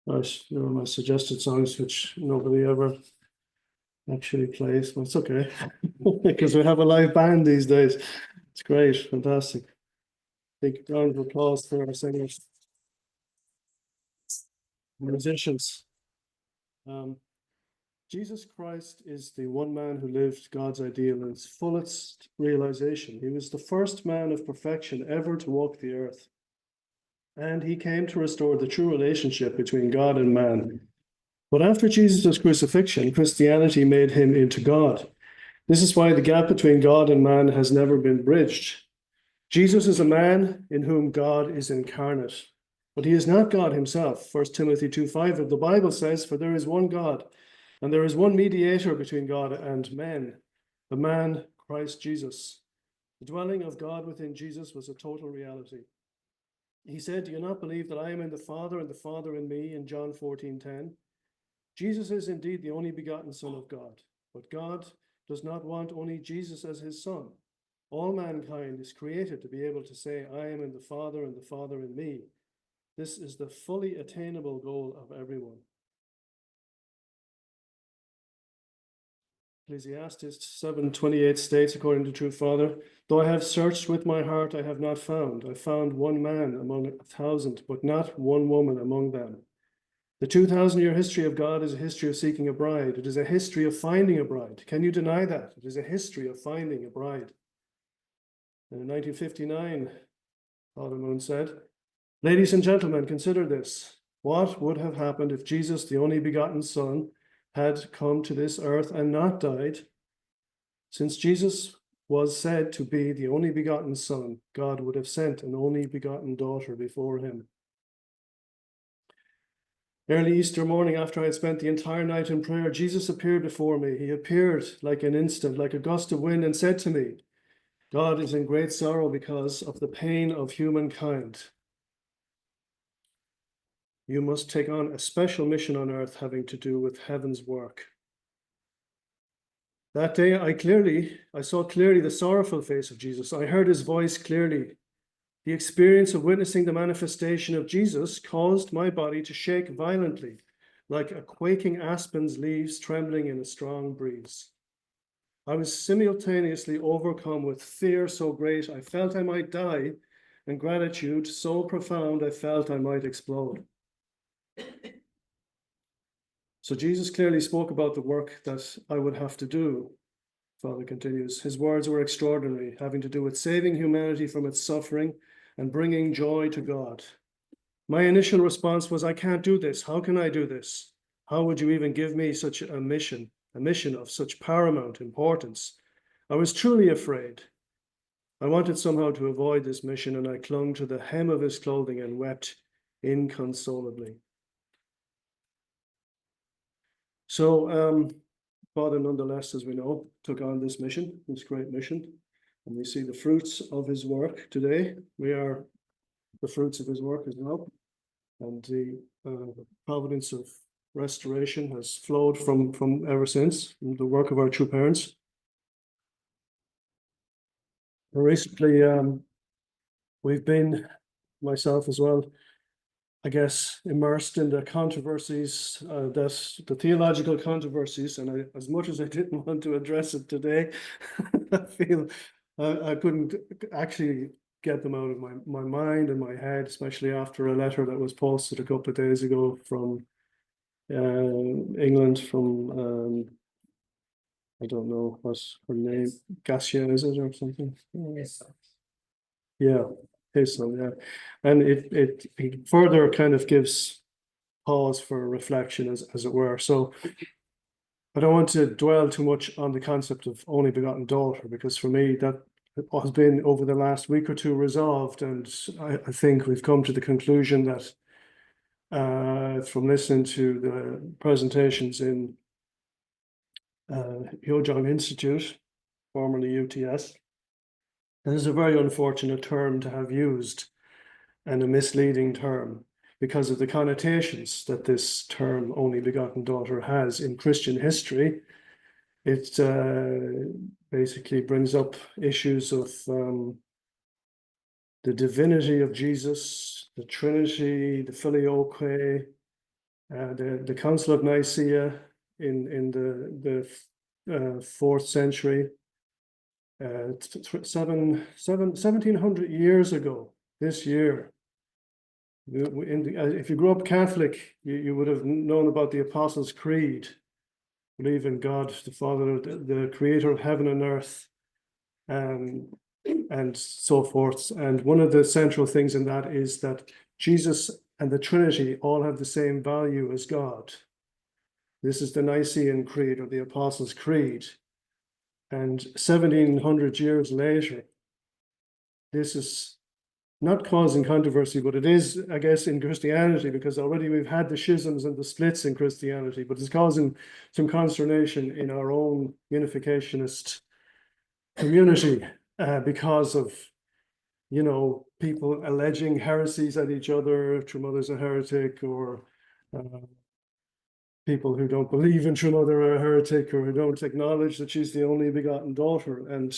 my suggested songs, which nobody ever actually plays, but it's okay because we have a live band these days. It's great, fantastic. Big round of applause for our singers, musicians. Um, Jesus Christ is the one man who lived God's ideal in its fullest realization. He was the first man of perfection ever to walk the earth. And he came to restore the true relationship between God and man. But after Jesus' crucifixion, Christianity made him into God. This is why the gap between God and man has never been bridged. Jesus is a man in whom God is incarnate, but he is not God himself. 1 Timothy 2:5 of the Bible says, "For there is one God, and there is one mediator between God and men, the man Christ Jesus." The dwelling of God within Jesus was a total reality. He said, "Do you not believe that I am in the Father and the Father in me?" in John 14:10. Jesus is indeed the only begotten Son of God, but God does not want only Jesus as his Son. All mankind is created to be able to say, "I am in the Father and the Father in me." This is the fully attainable goal of everyone. Ecclesiastes 7:28 states, according to True Father, "Though I have searched with my heart, I have not found. I found one man among 1,000, but not one woman among them." The 2,000-year history of God is a history of seeking a bride. It is a history of finding a bride. Can you deny that? It is a history of finding a bride. And in 1959, Father Moon said, "Ladies and gentlemen, consider this. What would have happened if Jesus, the only begotten Son, had come to this earth and not died? Since Jesus was said to be the only begotten Son, God would have sent an only begotten daughter before him." Early Easter morning, after I had spent the entire night in prayer, Jesus appeared before me. He appeared like an instant, like a gust of wind, and said to me, "God is in great sorrow because of the pain of humankind. You must take on a special mission on earth having to do with heaven's work." That day, I saw clearly the sorrowful face of Jesus. I heard his voice clearly. The experience of witnessing the manifestation of Jesus caused my body to shake violently, like a quaking aspen's leaves trembling in a strong breeze. I was simultaneously overcome with fear so great I felt I might die, and gratitude so profound I felt I might explode. So Jesus clearly spoke about the work that I would have to do. Father continues, his words were extraordinary, having to do with saving humanity from its suffering and bringing joy to God. My initial response was, "I can't do this. How can I do this? How would you even give me such a mission of such paramount importance?" I was truly afraid. I wanted somehow to avoid this mission, and I clung to the hem of his clothing and wept inconsolably. So Father, nonetheless, as we know, took on this mission, this great mission, and we see the fruits of his work today. We are the fruits of his work as well, and the providence of restoration has flowed from ever since, from the work of our true parents. Recently, we've been, myself as well, I guess, immersed in the controversies, the theological controversies, and as much as I didn't want to address it today, I feel I couldn't actually get them out of my mind and my head, especially after a letter that was posted a couple of days ago from England, from I don't know what's her name, Gassia, is it, or something? Yes. Yeah, his son, yeah. And it further kind of gives pause for reflection, as it were. So I don't want to dwell too much on the concept of only begotten daughter, because for me that has been over the last week or two resolved, and I think we've come to the conclusion that from listening to the presentations in Yojong Institute, formerly UTS, this is a very unfortunate term to have used, and a misleading term, because of the connotations that this term only begotten daughter has in Christian history. It basically brings up issues of the divinity of Jesus, the Trinity, the Filioque, The Council of Nicaea in the 4th century, 1700 years ago this year. If you grew up Catholic, you would have known about the Apostles' Creed. Believe in God, the Father, the creator of heaven and earth, and so forth. And one of the central things in that is that Jesus and the Trinity all have the same value as God. This is the Nicene Creed, or the Apostles' Creed. And 1700 years later, this is not causing controversy, but it is, I guess, in Christianity, because already we've had the schisms and the splits in Christianity, but it's causing some consternation in our own unificationist community because of, people alleging heresies at each other. True Mother's a heretic, or people who don't believe in True Mother are a heretic, or who don't acknowledge that she's the only begotten daughter. And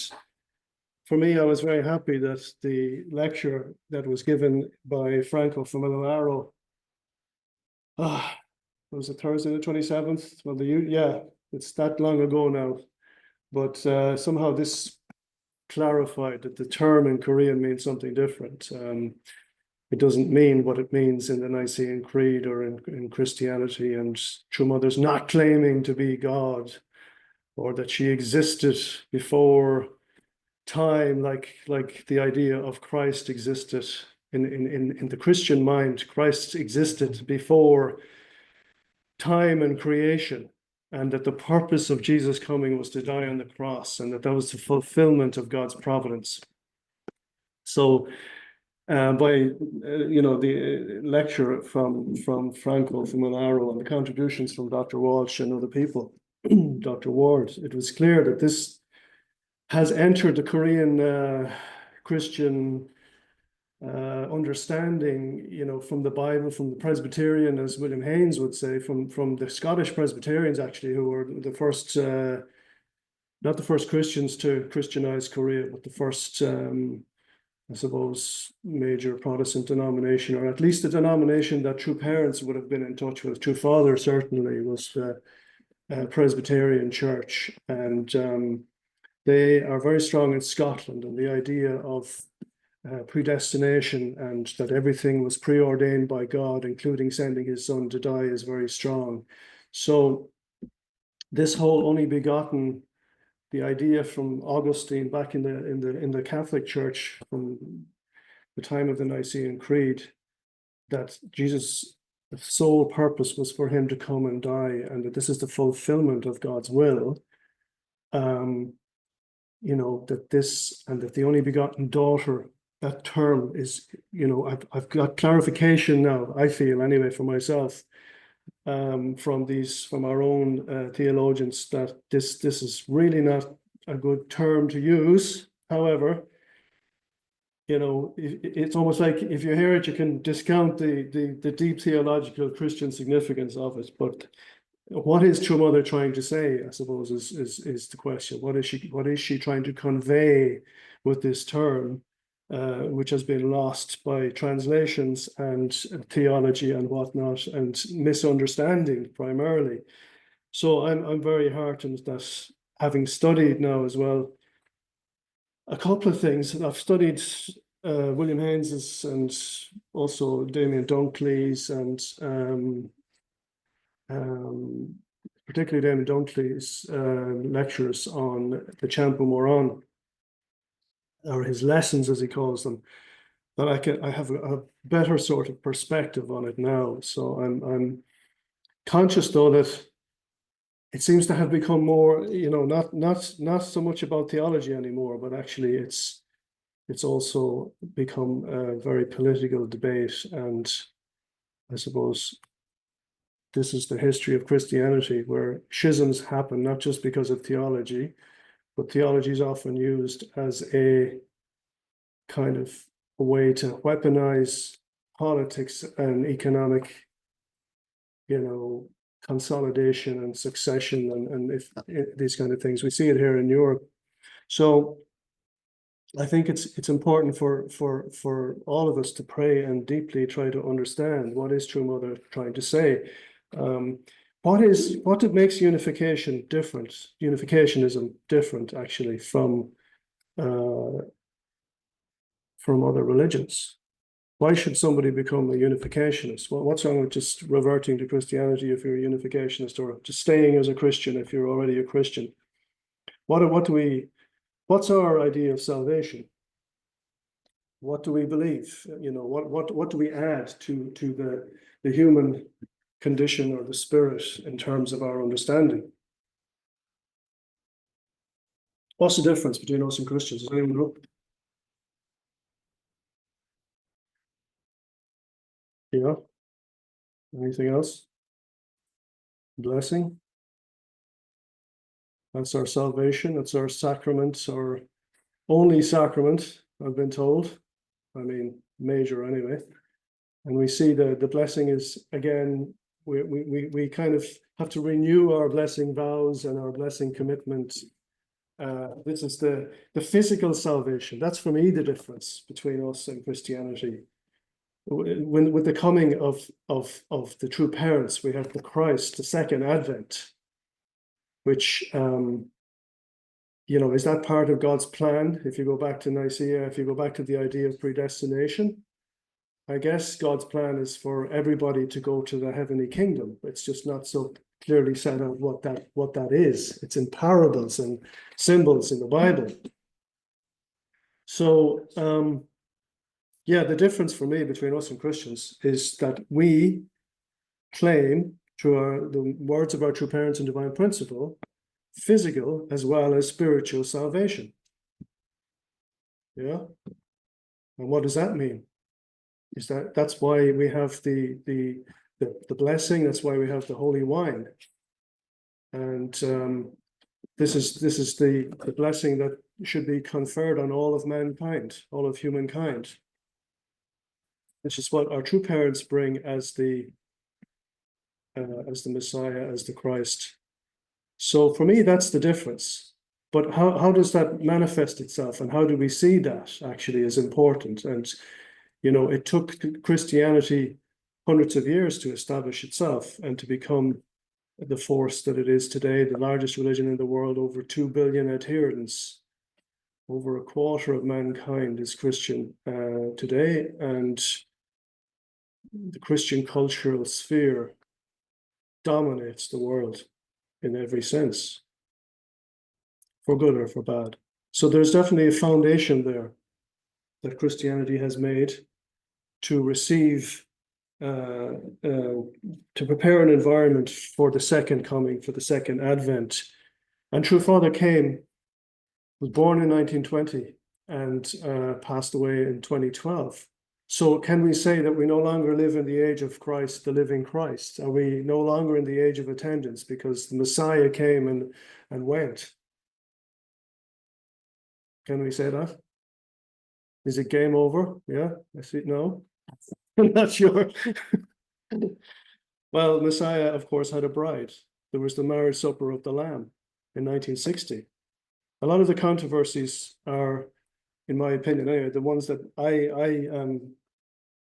for me, I was very happy that the lecture that was given by Franco from Milano, was it Thursday the 27th? Well, yeah, it's that long ago now. But somehow this clarified that the term in Korean means something different. It doesn't mean what it means in the Nicene Creed or in Christianity. And True Mother's not claiming to be God, or that she existed before time, like the idea of Christ existed in the Christian mind. Christ existed before time and creation, and that the purpose of Jesus coming was to die on the cross, and that was the fulfillment of God's providence. So by the lecture from Franco, from Milano, and the contributions from Dr. Walsh and other people, Dr. Ward, it was clear that this has entered the Korean Christian understanding, from the Bible, from the Presbyterian, as William Haynes would say, from the Scottish Presbyterians, actually, who were the first, not the first Christians to Christianize Korea, but the first, I suppose, major Protestant denomination, or at least a denomination that True Parents would have been in touch with. True Father certainly was Presbyterian Church, and they are very strong in Scotland, and the idea of predestination, and that everything was preordained by God, including sending his son to die, is very strong. So this whole only begotten, the idea from Augustine back in the Catholic Church from the time of the Nicene Creed, that Jesus' sole purpose was for him to come and die, and that this is the fulfillment of God's will. That this, and that the only begotten daughter, that term is, I've got clarification now, I feel anyway, for myself, from our own theologians, that this is really not a good term to use. However, it's almost like if you hear it, you can discount the deep theological Christian significance of it. But what is True Mother trying to say, I suppose, is the question. What is she trying to convey with this term, which has been lost by translations and theology and whatnot, and misunderstanding primarily? So I'm very heartened that, having studied now as well a couple of things, I've studied William Haynes's and also Damien Dunkley's, and particularly Damien Dunkley's lectures on the Champa Moran, or his lessons as he calls them, that I have a better sort of perspective on it now. So I'm conscious, though, that it seems to have become more, not so much about theology anymore, but actually it's also become a very political debate. And I suppose this is the history of Christianity, where schisms happen not just because of theology, but theology is often used as a kind of a way to weaponize politics and economic, consolidation and succession, and if these kind of things. We see it here in Europe. So I think it's important for all of us to pray and deeply try to understand what is True Mother trying to say. What makes unificationism different actually from other religions? Why should somebody become a unificationist? Well, what's wrong with just reverting to Christianity if you're a unificationist, or just staying as a Christian if you're already a Christian? What's our idea of salvation? What do we believe? What do we add to the human condition or the spirit in terms of our understanding? What's the difference between us and Christians? Does anyone know? Yeah. Anything else? Blessing. That's our salvation. That's our sacrament, our only sacrament, I've been told. I mean, major anyway. And we see the blessing is, again, we kind of have to renew our blessing vows and our blessing commitment. This is the physical salvation. That's for me the difference between us and Christianity. With the coming of the true parents, we have the Christ, the second advent, which is that part of God's plan? If you go back to Nicaea, if you go back to the idea of predestination, I guess God's plan is for everybody to go to the heavenly kingdom. It's just not so clearly set out what that is. It's in parables and symbols in the Bible. So yeah, the difference for me between us and Christians is that we claim through the words of our true parents and divine principle, physical as well as spiritual salvation. Yeah. And what does that mean? Is that's why we have the blessing, that's why we have the holy wine. And this is the blessing that should be conferred on all of mankind, all of humankind. This is what our true parents bring as the Messiah, as the Christ. So for me, that's the difference. But how does that manifest itself, and how do we see that actually is important? And it took Christianity hundreds of years to establish itself and to become the force that it is today, the largest religion in the world, over 2 billion adherents. Over a quarter of mankind is Christian today, and the Christian cultural sphere dominates the world in every sense, for good or for bad. So there's definitely a foundation there that Christianity has made to receive, to prepare an environment for the second coming, for the second advent. And True Father Colm was born in 1920 and passed away in 2012. So can we say that we no longer live in the age of Christ, the living Christ? Are we no longer in the age of attendance because the Messiah came and went? Can we say that? Is it game over? Yeah, I see. No, I'm not sure. Well, Messiah, of course, had a bride. There was the marriage supper of the Lamb in 1960. A lot of the controversies are, in my opinion, anyway, the ones that I am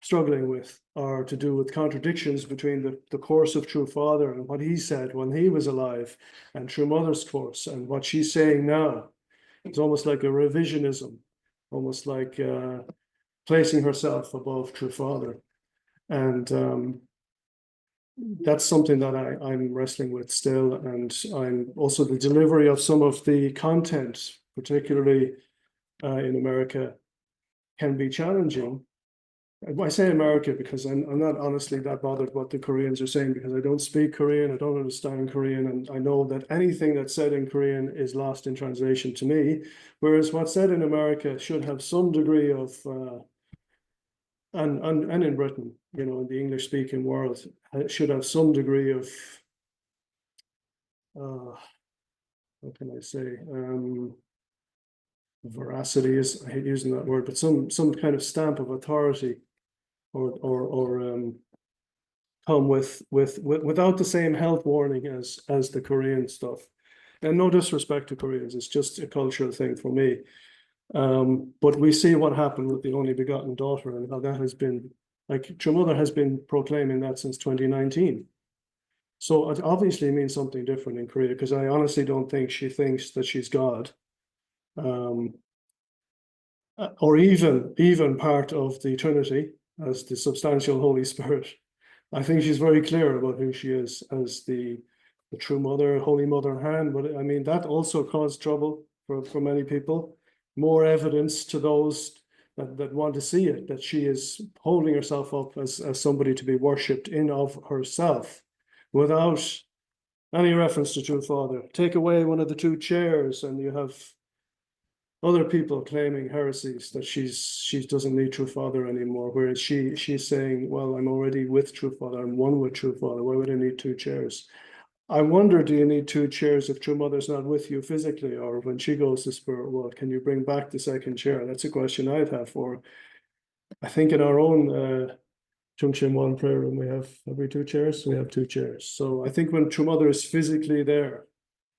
struggling with are to do with contradictions between the course of True Father and what he said when he was alive, and True Mother's course and what she's saying now. It's almost like a revisionism, almost like placing herself above True Father. And that's something that I'm wrestling with still. And I'm also the delivery of some of the content, particularly in America, can be challenging. I say America because I'm not honestly that bothered what the Koreans are saying, because I don't speak Korean, I don't understand Korean, and I know that anything that's said in Korean is lost in translation to me, whereas what's said in America should have some degree of, and in Britain, in the English-speaking world, it should have some degree of, what can I say, veracity is, I hate using that word, but some kind of stamp of authority, or come without the same health warning as the Korean stuff. And no disrespect to Koreans, it's just a cultural thing for me. But we see what happened with the only begotten daughter, and how that has been, like, True Mother has been proclaiming that since 2019. So it obviously means something different in Korea, because I honestly don't think she thinks that she's God. Or even part of the Trinity as the substantial Holy Spirit. I think she's very clear about who she is as the true mother, Holy Mother Han. But I mean, that also caused trouble for many people. More evidence to those that want to see it, that she is holding herself up as somebody to be worshipped in of herself, without any reference to true Father. Take away one of the two chairs, and you have other people claiming heresies that she doesn't need true Father anymore, whereas she's saying, well, I'm already with true Father, I'm one with true Father, why would I need two chairs? I wonder, do you need two chairs if true mother's not with you physically, or when she goes to spirit world, can you bring back the second chair? That's a question I'd have for. I think in our own Junction One prayer room, we have every two chairs, we have two chairs. So I think when true mother is physically there,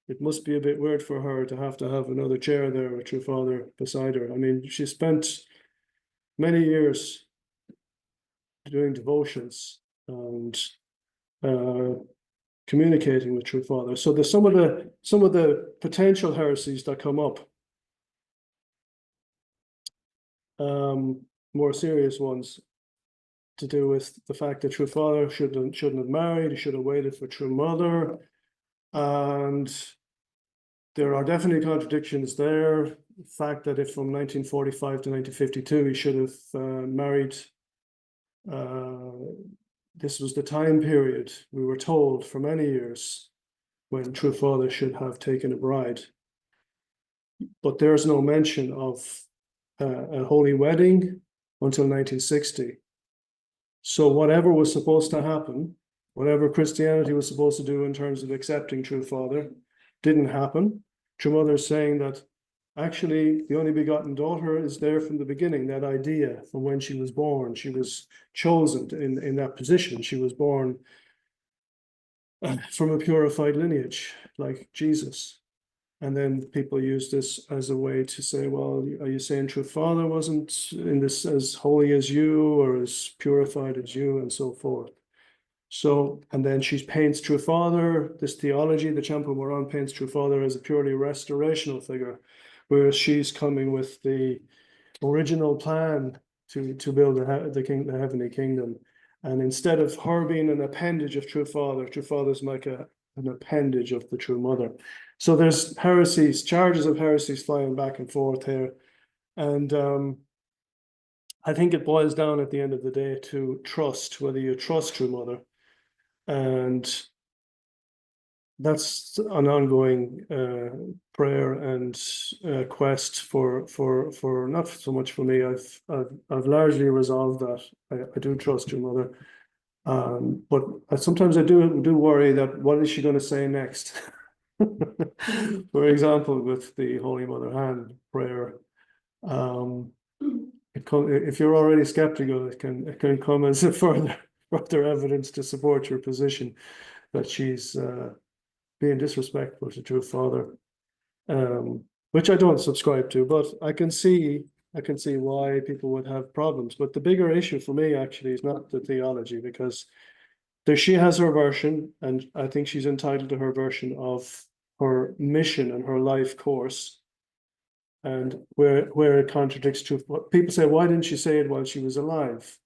it must be a bit weird for her to have another chair there with true Father beside her. I mean, she spent many years doing devotions and communicating with true Father. So there's some of the potential heresies that come up, more serious ones, to do with the fact that true Father shouldn't have married, he should have waited for true mother, and there are definitely contradictions there. The fact that if from 1945 to 1952 he should have married, this was the time period, we were told for many years, when true Father should have taken a bride. But there's no mention of a holy wedding until 1960. So whatever was supposed to happen, whatever Christianity was supposed to do in terms of accepting true Father, didn't happen. True Mother is saying that actually the only begotten daughter is there from the beginning, that idea from when she was born. She was chosen in that position. She was born from a purified lineage, like Jesus. And then people use this as a way to say, well, are you saying true Father wasn't in this as holy as you or as purified as you, and so forth. So, and then she paints true Father, this theology, the Champa Moran paints true Father as a purely restorational figure, whereas she's coming with the original plan to build the heavenly kingdom. And instead of her being an appendage of true Father's like an appendage of the true mother. So there's heresies, charges of heresies flying back and forth here. And I think it boils down at the end of the day to trust, whether you trust true mother. And that's an ongoing prayer and quest for not so much for me. I've largely resolved that. I do trust your mother, but sometimes I do worry that what is she going to say next? For example, with the Holy Mother Han prayer, if you're already skeptical, it can come as a further evidence to support your position that she's being disrespectful to true Father, which I don't subscribe to, but I can see why people would have problems. But the bigger issue for me actually is not the theology, because she has her version, and I think she's entitled to her version of her mission and her life course. And where it contradicts truth, people say, why didn't she say it while she was alive?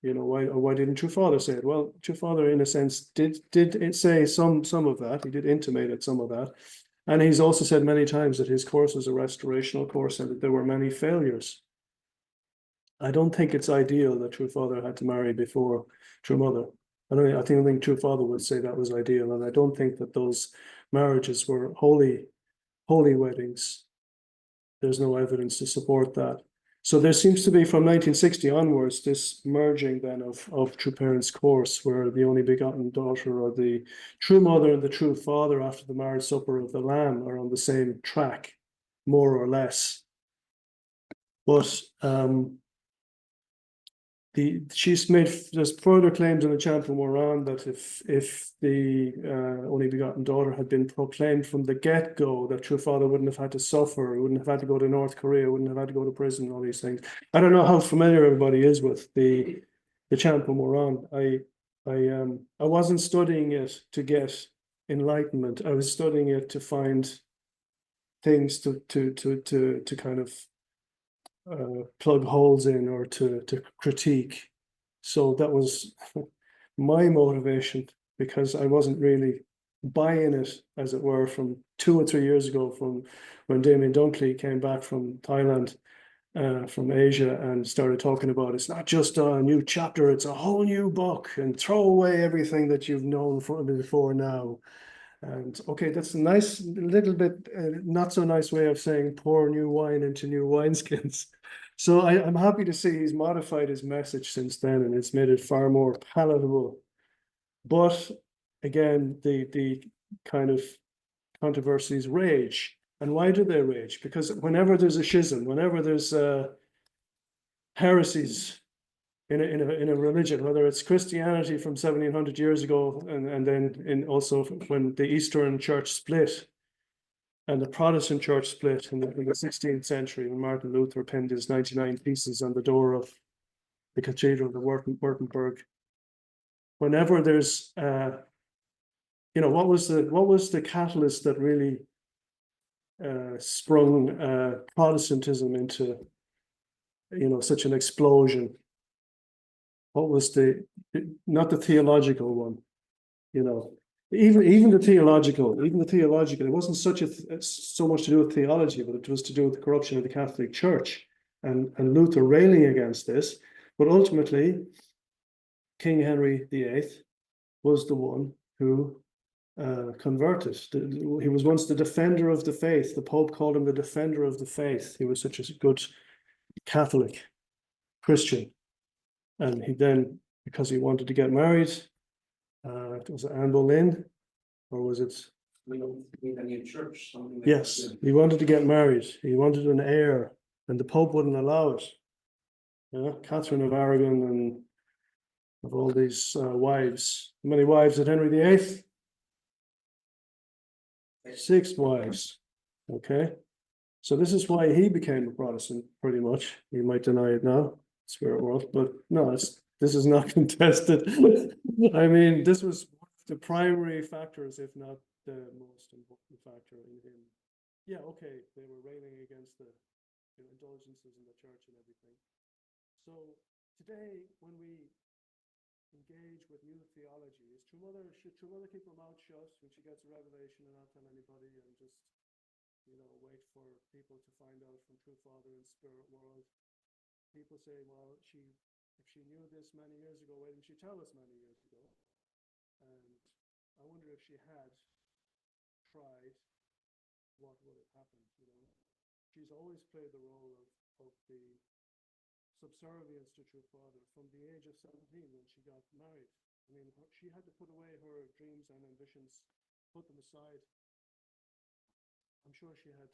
You know, why didn't true Father say it? Well, true Father, in a sense, did it say some of that. He did intimate at some of that. And he's also said many times that his course was a restorational course and that there were many failures. I don't think it's ideal that true Father had to marry before true mother. I think true Father would say that was ideal. And I don't think that those marriages were holy weddings. There's no evidence to support that. So there seems to be, from 1960 onwards, this merging then of true parents' course, where the only begotten daughter or the true mother and the true father after the marriage supper of the Lamb are on the same track, more or less. But there's further claims in the Champa Moran that if the only begotten daughter had been proclaimed from the get-go, that true Father wouldn't have had to suffer, wouldn't have had to go to North Korea, wouldn't have had to go to prison, all these things. I don't know how familiar everybody is with the Champa Moran. I wasn't studying it to get enlightenment. I was studying it to find things to kind of plug holes in or to critique. So that was my motivation, because I wasn't really buying it, as it were, from 2 or 3 years ago, from when Damien Dunkley came back from Thailand, from Asia, and started talking about it's not just a new chapter, it's a whole new book, and throw away everything that you've known from before now. And okay, that's a nice little bit, not so nice way of saying pour new wine into new wineskins. So I'm happy to see he's modified his message since then, and it's made it far more palatable. But again, the kind of controversies rage. And why do they rage? Because whenever there's a schism, whenever there's heresies in a religion, whether it's Christianity from 1700 years ago, and then in also when the Eastern Church split and the Protestant Church split in the 16th century, when Martin Luther pinned his 99 Theses on the door of the Cathedral of Wurtemberg. Whenever there's what was the catalyst that really sprung Protestantism into such an explosion? What was not the theological one, even the theological, it wasn't so much to do with theology, but it was to do with the corruption of the Catholic Church, and Luther railing against this. But ultimately, King Henry VIII was the one who converted. He was once the defender of the faith. The Pope called him the defender of the faith. He was such a good Catholic Christian. And he then, because he wanted to get married, was it Anne Boleyn, or was it? We don't need a new church. Yes, he wanted to get married. He wanted an heir, and the Pope wouldn't allow it. Catherine of Aragon and of all these wives. How many wives had Henry VIII? 6 wives. Okay. So this is why he became a Protestant, pretty much. He might deny it now, spirit world, but no, this is not contested. I mean, this was the primary factors, if not the most important factor in him. Yeah, okay, they were railing against the indulgences in the church and everything. So today, when we engage with new theology, should True Mother keep her mouth shut when she gets a revelation and not tell anybody, and just wait for people to find out from True Father and Spirit World? People say, well, if she knew this many years ago, why didn't she tell us many years ago? And I wonder if she had tried, what would have happened? She's always played the role of the subservience to True Father from the age of 17 when she got married. I mean, she had to put away her dreams and ambitions, put them aside. I'm sure she had,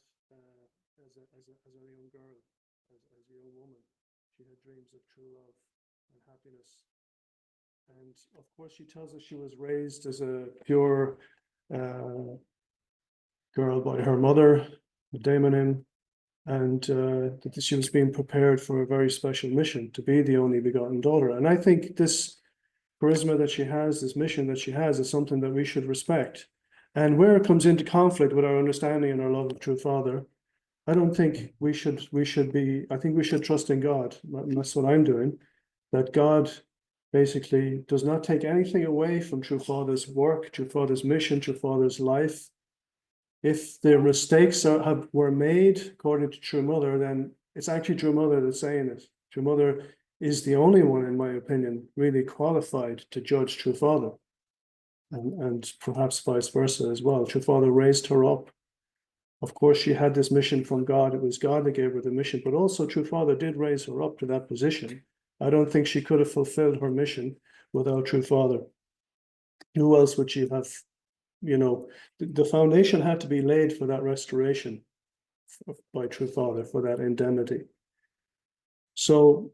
as a young girl, as a young woman, she had dreams of true love and happiness. And of course, she tells us she was raised as a pure girl by her mother, Daimonim, and that she was being prepared for a very special mission, to be the only begotten daughter. And I think this charisma that she has, this mission that she has, is something that we should respect. And where it comes into conflict with our understanding and our love of True Father, I don't think we should be, I think we should trust in God. And that's what I'm doing, that God basically does not take anything away from True Father's work, True Father's mission, True Father's life. If their mistakes were made according to True Mother, then it's actually True Mother that's saying it. True Mother is the only one, in my opinion, really qualified to judge True Father, and perhaps vice versa as well. True Father raised her up. Of course, she had this mission from God. It was God that gave her the mission, but also True Father did raise her up to that position. I don't think she could have fulfilled her mission without True Father. Who else would she have? The foundation had to be laid for that restoration by True Father, for that indemnity. So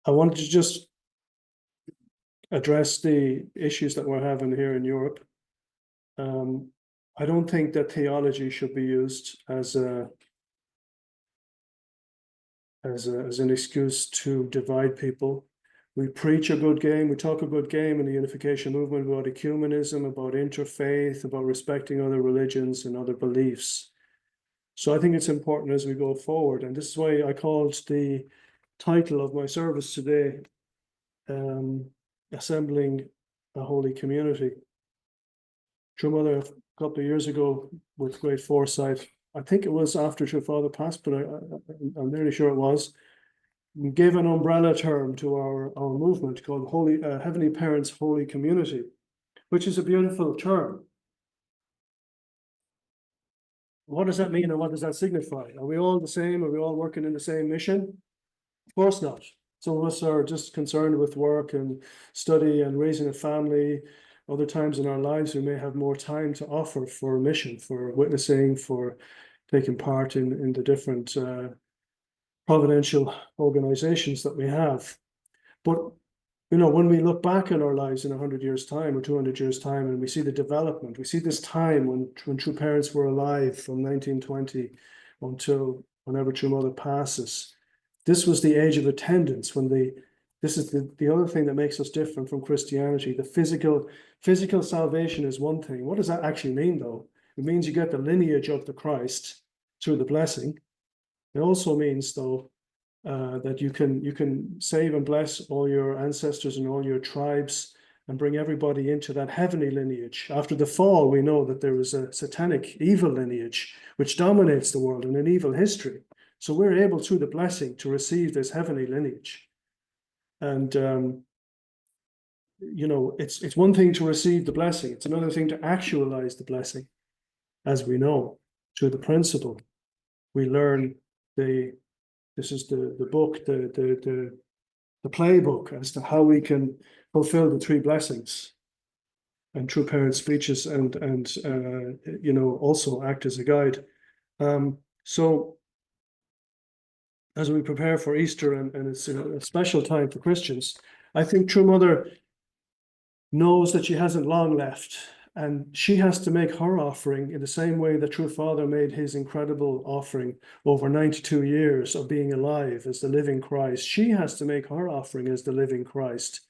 I wanted to just address the issues that we're having here in Europe. I don't think that theology should be used as an excuse to divide people. We preach a good game, we talk a good game in the unification movement about ecumenism, about interfaith, about respecting other religions and other beliefs. So I think it's important as we go forward. And this is why I called the title of my service today, Assembling a Holy Community. True Mother, a couple of years ago, with great foresight, I think it was after True Father passed, but I'm nearly sure it was, gave an umbrella term to our movement called Heavenly Parents Holy Community, which is a beautiful term. What does that mean and what does that signify? Are we all the same? Are we all working in the same mission? Of course not. Some of us are just concerned with work and study and raising a family. Other times in our lives, we may have more time to offer for mission, for witnessing, for taking part in the different providential organizations that we have. But when we look back in our lives in 100 years' time or 200 years' time, and we see the development, we see this time when True Parents were alive from 1920 until whenever True Mother passes. This was the age of attendance this is the other thing that makes us different from Christianity. The physical salvation is one thing. What does that actually mean, though? It means you get the lineage of the Christ through the blessing. It also means, though, that you can save and bless all your ancestors and all your tribes and bring everybody into that heavenly lineage. After the fall, we know that there is a satanic evil lineage which dominates the world and an evil history. So we're able through the blessing to receive this heavenly lineage. And it's one thing to receive the blessing, it's another thing to actualize the blessing. As we know, through the principle, we learn this is the book, the playbook as to how we can fulfill the three blessings. And True Parents speeches and also act as a guide. So as we prepare for Easter, and it's a special time for Christians, I think True Mother knows that she hasn't long left, and she has to make her offering in the same way that True Father made his incredible offering over 92 years of being alive as the living Christ. She has to make her offering as the living Christ,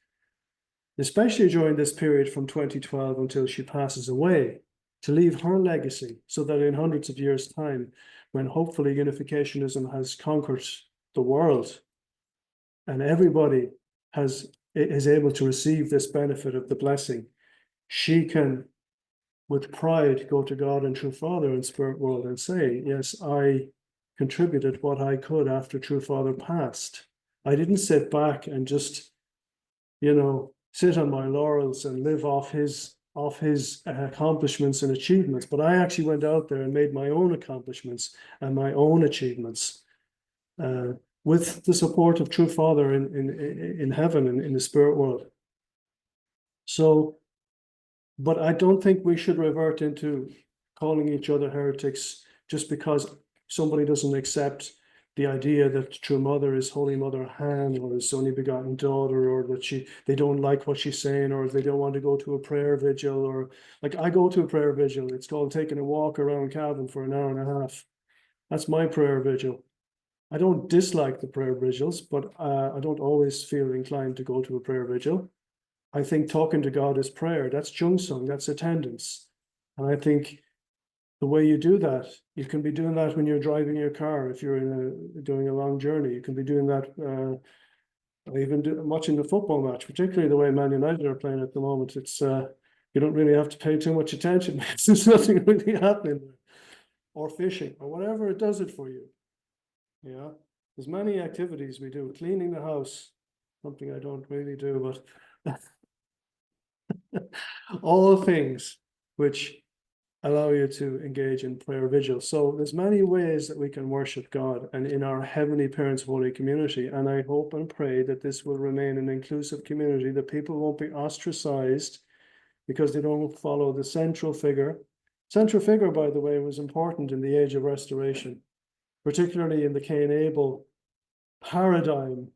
especially during this period from 2012 until she passes away, to leave her legacy so that in hundreds of years' time, when hopefully unificationism has conquered the world and everybody is able to receive this benefit of the blessing, she can, with pride, go to God and True Father and Spirit World and say, yes, I contributed what I could after True Father passed. I didn't sit back and just, sit on my laurels and live off his accomplishments and achievements, but I actually went out there and made my own accomplishments and my own achievements with the support of True Father in heaven and in the Spirit World. So, but I don't think we should revert into calling each other heretics just because somebody doesn't accept the idea that True Mother is Holy Mother Han or his only begotten daughter, or that they don't like what she's saying, or they don't want to go to a prayer vigil, or like I go to a prayer vigil. It's called taking a walk around Calvin for an hour and a half. That's my prayer vigil. I don't dislike the prayer vigils, but I don't always feel inclined to go to a prayer vigil. I think talking to God is prayer. That's Jungsung, that's attendance. And I think the way you do that, you can be doing that when you're driving your car. If you're doing a long journey, you can be doing that even watching the football match, particularly the way Man United are playing at the moment. It's you don't really have to pay too much attention. There's nothing really happening. Or fishing, or whatever, it does it for you. Yeah, there's many activities we do. Cleaning the house, something I don't really do, but all things which allow you to engage in prayer vigil. So there's many ways that we can worship God and in our Heavenly Parents Holy Community. And I hope and pray that this will remain an inclusive community, that people won't be ostracized because they don't follow the central figure. Central figure, by the way, was important in the age of restoration, particularly in the Cain Abel paradigm,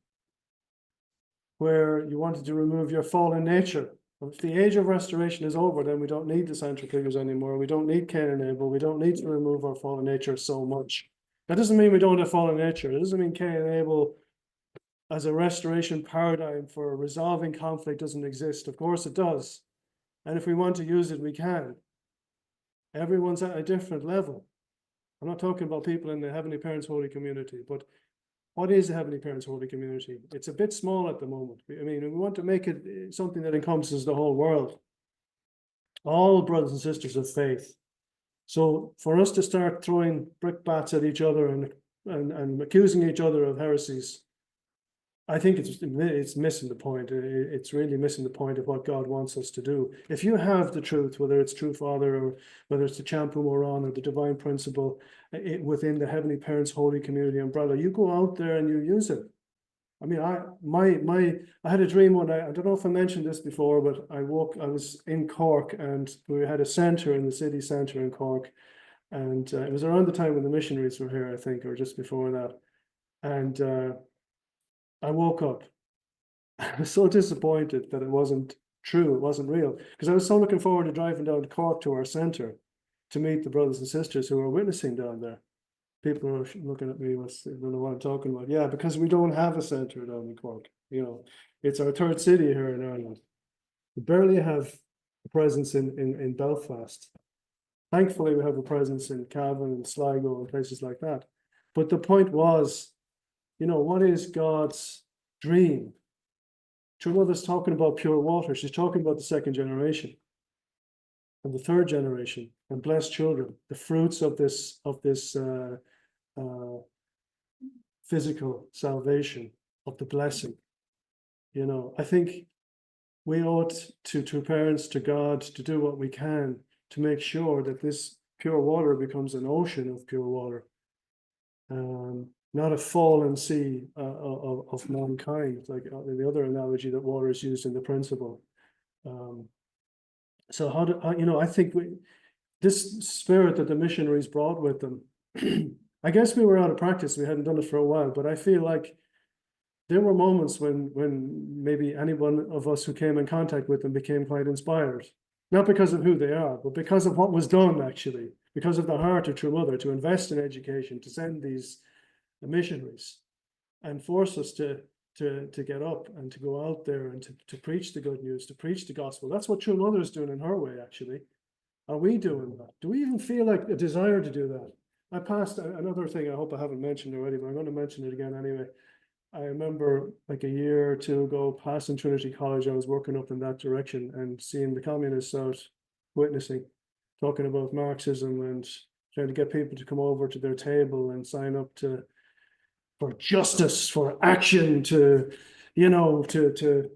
where you wanted to remove your fallen nature. If the age of restoration is over, then we don't need the central figures anymore. We don't need Cain and Abel. We don't need to remove our fallen nature so much. That doesn't mean we don't have fallen nature. It doesn't mean Cain and Abel as a restoration paradigm for resolving conflict doesn't exist. Of course it does. And if we want to use it, we can. Everyone's at a different level. I'm not talking about people in the Heavenly Parents Holy Community, but what is the Heavenly Parents Holy Community? It's a bit small at the moment. I mean, we want to make it something that encompasses the whole world. All brothers and sisters of faith. So for us to start throwing brickbats at each other and accusing each other of heresies, I think it's missing the point. It's really missing the point of what God wants us to do. If you have the truth, whether it's True Father or whether it's the Champu Moran or the Divine Principle within the Heavenly Parents Holy Community umbrella, you go out there and you use it. I mean, I had a dream one night. I don't know if I mentioned this before, but I was in Cork and we had a centre in the city centre in Cork. And it was around the time when the missionaries were here, I think, or just before that. And I woke up. I was so disappointed that it wasn't true, it wasn't real. Because I was so looking forward to driving down to Cork to our centre to meet the brothers and sisters who were witnessing down there. People are looking at me, they don't know what I'm talking about. Yeah, because we don't have a centre down in Cork. You know, it's our third city here in Ireland. We barely have a presence in Belfast. Thankfully, we have a presence in Cavan and Sligo and places like that. But the point was, you know, what is God's dream? True Mother's talking about pure water. She's talking about the second generation and the third generation and blessed children, the fruits of this physical salvation, of the blessing. You know, I think we ought to parents, to God, to do what we can to make sure that this pure water becomes an ocean of pure water. Not a fallen sea of mankind, like the other analogy that water is used in the principle. So you know, I think this spirit that the missionaries brought with them, I guess we were out of practice. We hadn't done it for a while, but I feel like there were moments when maybe any one of us who came in contact with them became quite inspired. Not because of who they are, but because of what was done, actually, because of the heart of True Mother to invest in education, to send these missionaries and force us to get up and to go out there and to preach the good news, to preach the gospel. That's what True Mother is doing in her way, actually. Are we doing that? Do we even feel like a desire to do that? I passed another thing I hope I haven't mentioned already, but I'm going to mention it again anyway. I remember like a year or two ago, passing Trinity College, I was working up in that direction and seeing the communists out witnessing, talking about Marxism and trying to get people to come over to their table and sign up for justice, for action, to, you know, to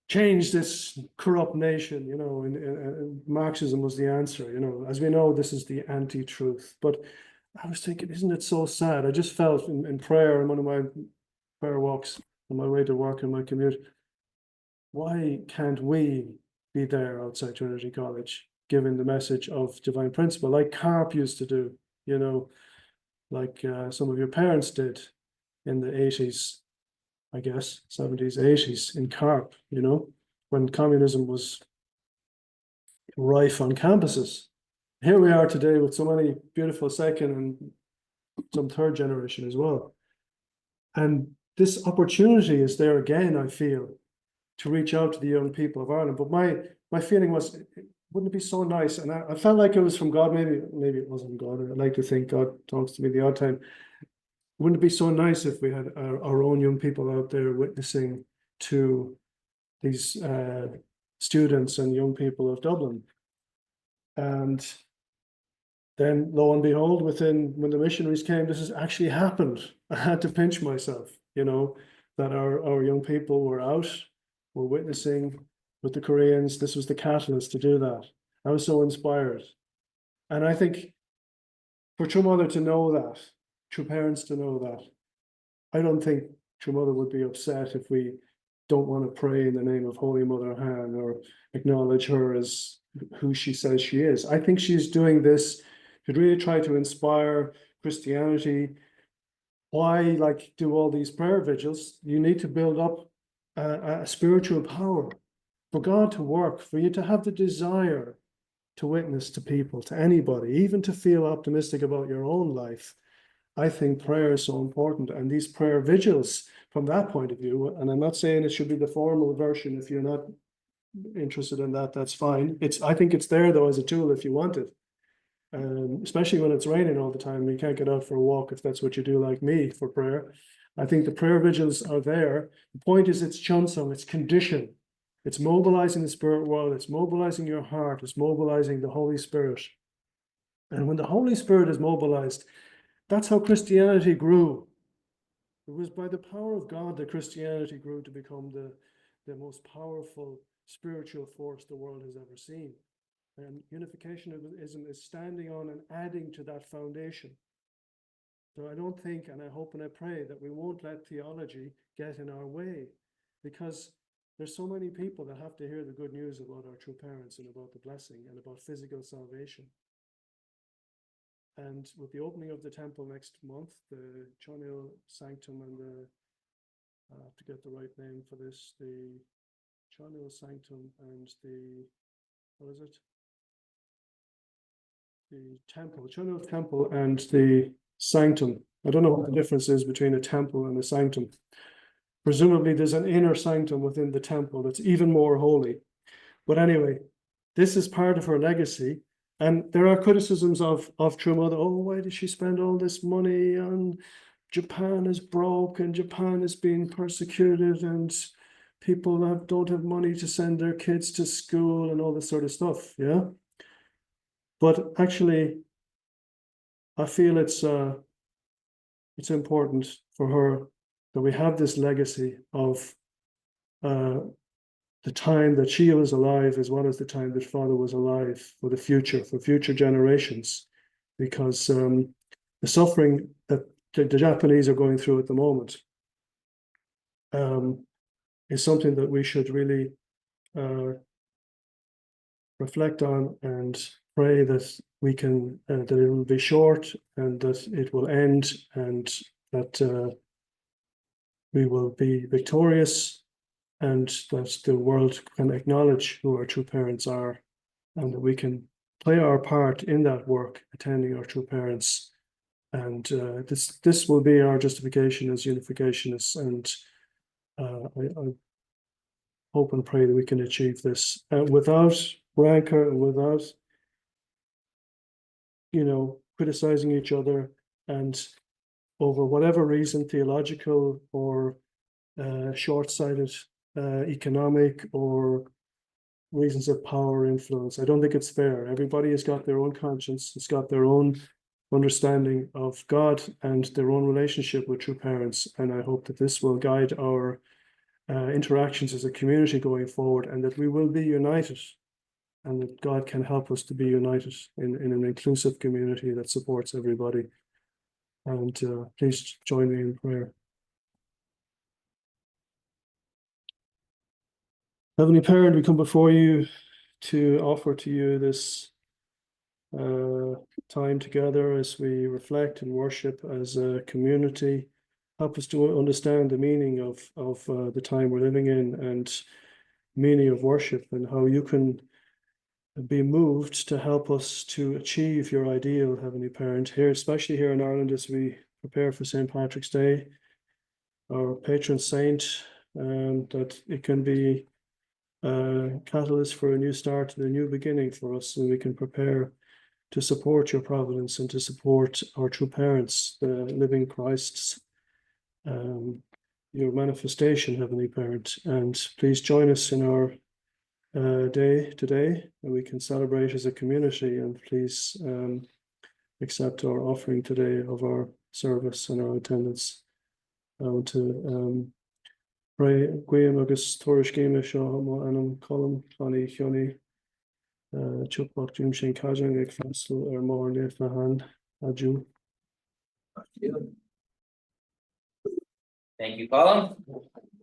change this corrupt nation, you know, and Marxism was the answer, you know. As we know, this is the anti-truth. But I was thinking, isn't it so sad? I just felt in prayer, in one of my prayer walks on my way to work in my commute, why can't we be there outside Trinity College, giving the message of divine principle, like Carp used to do, you know, like some of your parents did in the 80s, I guess, 70s, 80s in Carp, you know, when communism was rife on campuses. Here we are today with so many beautiful second and some third generation as well. And this opportunity is there again, I feel, to reach out to the young people of Ireland. But my feeling was, wouldn't it be so nice? And I felt like it was from God, maybe it wasn't God. I'd like to think God talks to me the odd time. Wouldn't it be so nice if we had our own young people out there witnessing to these students and young people of Dublin? And then lo and behold, when the missionaries came, this has actually happened. I had to pinch myself, you know, that our young people were out, were witnessing with the Koreans. This was the catalyst to do that. I was so inspired. And I think for True Mother to know that, True Parents to know that, I don't think True Mother would be upset if we don't want to pray in the name of Holy Mother Han or acknowledge her as who she says she is. I think she's doing this to really try to inspire Christianity. Why, like, do all these prayer vigils? You need to build up a spiritual power for God to work, for you to have the desire to witness to people, to anybody, even to feel optimistic about your own life. I think prayer is so important, and these prayer vigils from that point of view, and I'm not saying it should be the formal version. If you're not interested in that, that's fine. I think it's there though as a tool if you want it. Especially when it's raining all the time, you can't get out for a walk if that's what you do, like me, for prayer. I think the prayer vigils are there. The point is, it's chunsung, it's condition. It's mobilizing the spirit world, it's mobilizing your heart, it's mobilizing the Holy Spirit. And when the Holy Spirit is mobilized, that's how Christianity grew. It was by the power of God that Christianity grew to become the most powerful spiritual force the world has ever seen. And unificationism is standing on and adding to that foundation. So I don't think, and I hope and I pray that we won't let theology get in our way, because there's so many people that have to hear the good news about our true parents and about the blessing and about physical salvation. And with the opening of the temple next month, the Chonil Sanctum and I have to get the right name for this, the Chonil Sanctum and what is it? The temple, Chonil Temple and the Sanctum. I don't know what the difference is between a temple and a sanctum. Presumably there's an inner sanctum within the temple that's even more holy. But anyway, this is part of her legacy. And there are criticisms of True Mother. Oh, why did she spend all this money on Japan is broke and Japan is being persecuted and people don't have money to send their kids to school and all this sort of stuff. Yeah. But actually, I feel it's important for her that we have this legacy of the time that she was alive, as well as the time that Father was alive, for the future, for future generations, because the suffering that the Japanese are going through at the moment is something that we should really reflect on and pray that we can, that it will be short and that it will end and that we will be victorious and that the world can acknowledge who our true parents are and that we can play our part in that work, attending our true parents. And this will be our justification as unificationists. And I hope and pray that we can achieve this without rancor and without, criticizing each other and over whatever reason, theological or short-sighted, economic or reasons of power influence. I don't think it's fair. Everybody has got their own conscience, has got their own understanding of God and their own relationship with true parents. And I hope that this will guide our interactions as a community going forward, and that we will be united, and that God can help us to be united in an inclusive community that supports everybody. And please join me in prayer. Heavenly Parent, we come before you to offer to you this time together as we reflect and worship as a community. Help us to understand the meaning of the time we're living in and meaning of worship, and how you can be moved to help us to achieve your ideal, Heavenly Parent, here, especially here in Ireland, as we prepare for St. Patrick's Day, our patron saint, that it can be a catalyst for a new start and a new beginning for us, and we can prepare to support your providence and to support our true parents, the living Christ's, your manifestation, Heavenly Parent. And please join us in our day today, and we can celebrate as a community. And please accept our offering today of our service and our attendance. I want to pray Guim agus Torish Game Shaw Anam Colm Connie Hioni Chupok Jim Shin Kajang Ekfasl More Nefahan Aju. Thank you, Colm.